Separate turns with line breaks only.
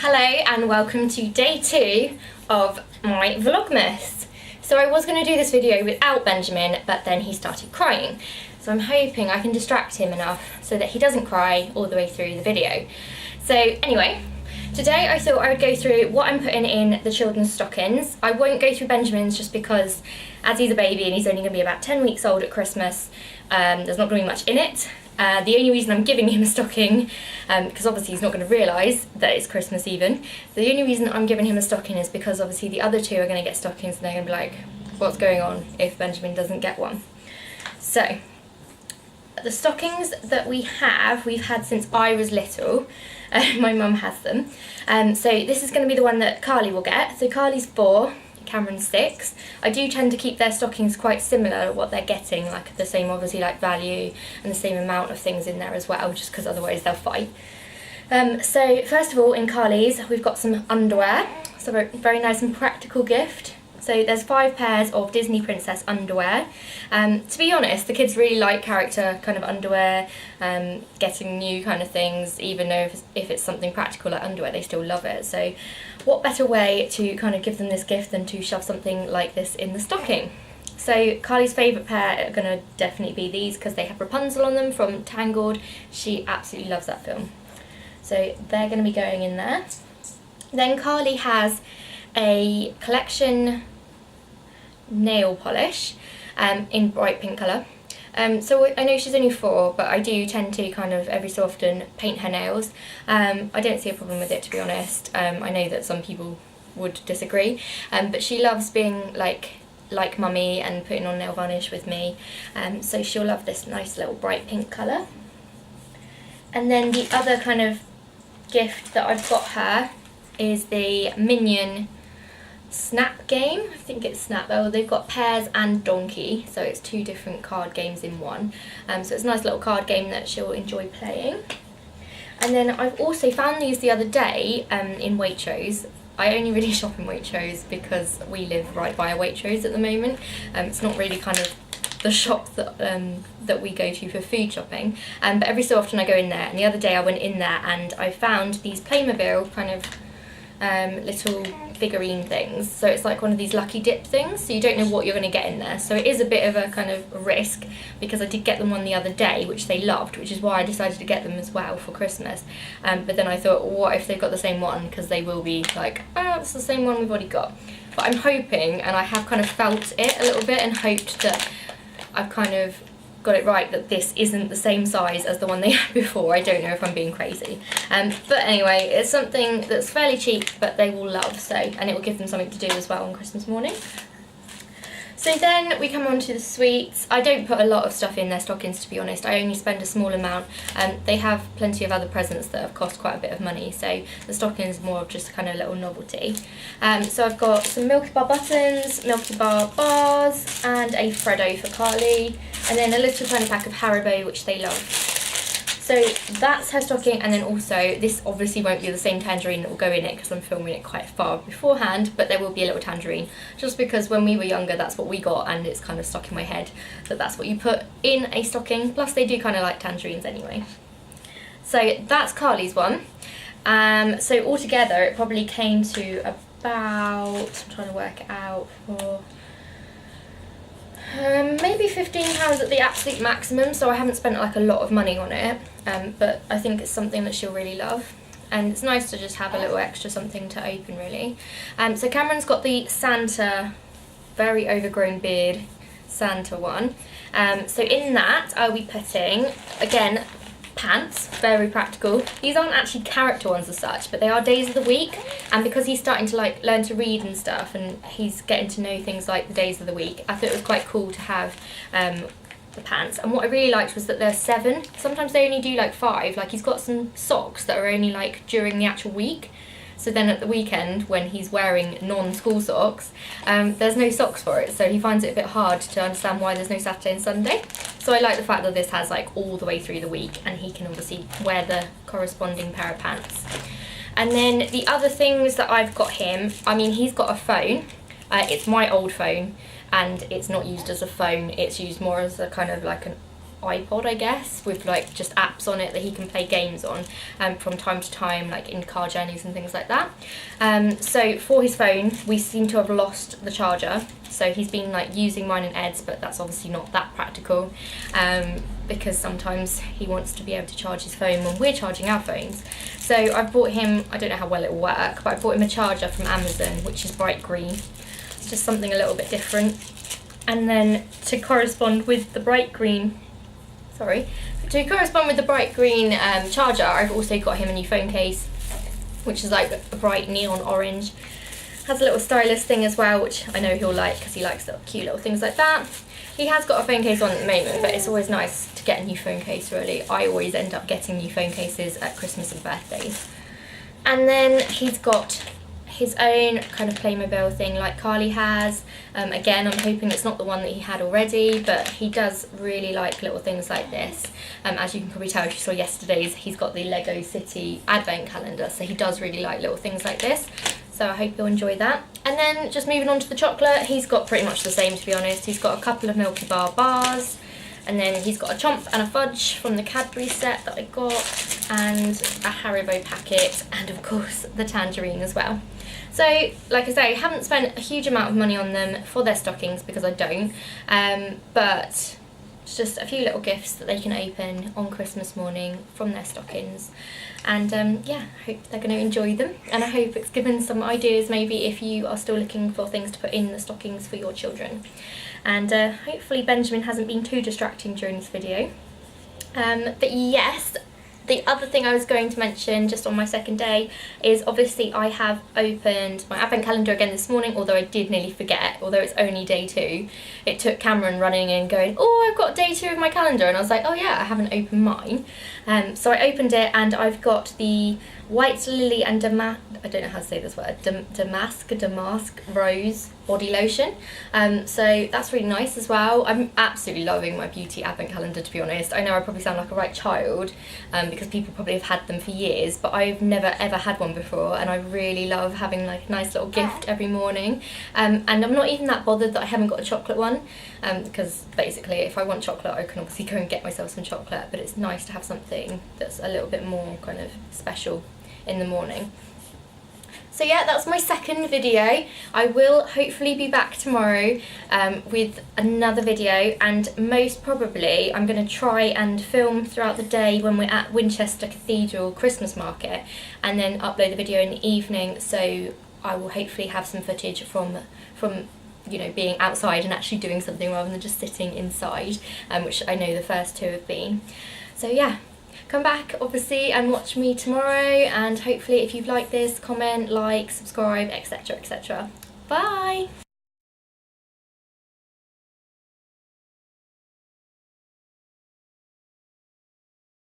Hello and welcome to day 2 of my Vlogmas. So I was going to do this video without Benjamin, but then he started crying. So I'm hoping I can distract him enough so that he doesn't cry all the way through the video. So anyway, today I thought I would go through what I'm putting in the children's stockings. I won't go through Benjamin's just because as he's a baby and he's only going to be about 10 weeks old at Christmas, there's not going to be much in it. The only reason I'm giving him a stocking, because obviously he's not going to realise that it's Christmas even, the only reason I'm giving him a stocking is because obviously the other two are going to get stockings and they're going to be like, what's going on if Benjamin doesn't get one? So, the stockings that we've had since I was little. My mum has them. So this is going to be the one that Carly will get. So Carly's 4. Cameron's 6. I do tend to keep their stockings quite similar to what they're getting, like the same obviously like value and the same amount of things in there as well, just because otherwise they'll fight. So first of all, in Carly's we've got some underwear, so a very nice and practical gift. So there's 5 pairs of Disney Princess underwear. To be honest, the kids really like character kind of underwear, getting new kind of things, even though if it's something practical like underwear, they still love it. So what better way to kind of give them this gift than to shove something like this in the stocking? So Carly's favourite pair are going to definitely be these because they have Rapunzel on them from Tangled. She absolutely loves that film. So they're going to be going in there. Then Carly has a collection nail polish in bright pink colour. So I know she's only 4, but I do tend to kind of every so often paint her nails. I don't see a problem with it, to be honest. I know that some people would disagree, but she loves being like mummy and putting on nail varnish with me, so she'll love this nice little bright pink colour. And then the other kind of gift that I've got her is the Minion Snap game. I think it's Snap. Oh, they've got Pears and Donkey, so it's 2 different card games in one. So it's a nice little card game that she'll enjoy playing. And then I've also found these the other day in Waitrose. I only really shop in Waitrose because we live right by a Waitrose at the moment. It's not really kind of the shop that we go to for food shopping, but every so often I go in there. And the other day I went in there and I found these Playmobil kind of little figurine things. So it's like one of these lucky dip things, so you don't know what you're going to get in there. So it is a bit of a kind of risk, because I did get them one the other day which they loved, which is why I decided to get them as well for Christmas. But then I thought, what if they've got the same one, because they will be like, oh, it's the same one we've already got. But I'm hoping, and I have kind of felt it a little bit and hoped that I've kind of got it right, that this isn't the same size as the one they had before. I don't know if I'm being crazy. But anyway, it's something that's fairly cheap but they will love, so, and it will give them something to do as well on Christmas morning. So then we come on to the sweets. I don't put a lot of stuff in their stockings, to be honest. I only spend a small amount. They have plenty of other presents that have cost quite a bit of money, so the stocking is more of just a kind of little novelty. So I've got some Milky Bar buttons, Milky Bar bars, and a Freddo for Carly, and then a little tiny pack of Haribo, which they love. So that's her stocking, and then also, this obviously won't be the same tangerine that will go in it because I'm filming it quite far beforehand, but there will be a little tangerine, just because when we were younger that's what we got, and it's kind of stuck in my head that that's what you put in a stocking, plus they do kind of like tangerines anyway. So that's Carly's one. So altogether it probably came to about, I'm trying to work it out, for maybe £15 at the absolute maximum, so I haven't spent like a lot of money on it, but I think it's something that she'll really love, and it's nice to just have a little extra something to open, really. So Cameron's got the Santa, very overgrown beard Santa one. So in that I'll be putting, again, pants, very practical. These aren't actually character ones as such, but they are days of the week, and because he's starting to like learn to read and stuff, and he's getting to know things like the days of the week, I thought it was quite cool to have the pants. And what I really liked was that there's 7. Sometimes they only do like 5. Like he's got some socks that are only like during the actual week, so then at the weekend when he's wearing non-school socks, there's no socks for it, so he finds it a bit hard to understand why there's no Saturday and Sunday. So I like the fact that this has like all the way through the week, and he can obviously wear the corresponding pair of pants. And then the other things that I've got him, I mean, he's got a phone. It's my old phone, and it's not used as a phone, it's used more as a kind of like iPod, I guess, with like just apps on it that he can play games on from time to time, like in car journeys and things like that. So for his phone, we seem to have lost the charger, so he's been like using mine and Ed's, but that's obviously not that practical, because sometimes he wants to be able to charge his phone when we're charging our phones. So I've bought him, I don't know how well it will work, but I bought him a charger from Amazon, which is bright green. It's just something a little bit different. And then to correspond with the bright green, charger, I've also got him a new phone case, which is like a bright neon orange. Has a little stylus thing as well, which I know he'll like because he likes little cute little things like that. He has got a phone case on at the moment, but it's always nice to get a new phone case, really. I always end up getting new phone cases at Christmas and birthdays. And then he's got his own kind of Playmobil thing like Carly has. Again, I'm hoping it's not the one that he had already, but he does really like little things like this. As you can probably tell if you saw yesterday's, he's got the Lego City advent calendar, so he does really like little things like this. So I hope you'll enjoy that. And then just moving on to the chocolate, he's got pretty much the same, to be honest. He's got a couple of Milky Bar bars, and then he's got a Chomp and a Fudge from the Cadbury set that I got, and a Haribo packet, and of course the tangerine as well. So, like I say, I haven't spent a huge amount of money on them for their stockings because I don't, but it's just a few little gifts that they can open on Christmas morning from their stockings. And yeah, I hope they're going to enjoy them, and I hope it's given some ideas maybe if you are still looking for things to put in the stockings for your children. And hopefully Benjamin hasn't been too distracting during this video. But yes, the other thing I was going to mention just on my second day is obviously I have opened my advent calendar again this morning, although I did nearly forget, although it's only day 2. It took Cameron running and going, oh, I've got day 2 of my calendar, and I was like, oh yeah, I haven't opened mine. So I opened it, and I've got the White Lily and I don't know how to say this word, Damask Rose body lotion. So that's really nice as well. I'm absolutely loving my beauty advent calendar, to be honest. I know I probably sound like a right child because people probably have had them for years, but I've never ever had one before, and I really love having like a nice little gift every morning. And I'm not even that bothered that I haven't got a chocolate one, because basically if I want chocolate I can obviously go and get myself some chocolate, but it's nice to have something that's a little bit more kind of special in the morning. So yeah, that's my second video. I will hopefully be back tomorrow with another video, and most probably I'm going to try and film throughout the day when we're at Winchester Cathedral Christmas market, and then upload the video in the evening, so I will hopefully have some footage from you know, being outside and actually doing something rather than just sitting inside, which I know the first 2 have been. So yeah, come back obviously and watch me tomorrow, and hopefully if you've liked this, comment, like, subscribe, etc, etc. Bye!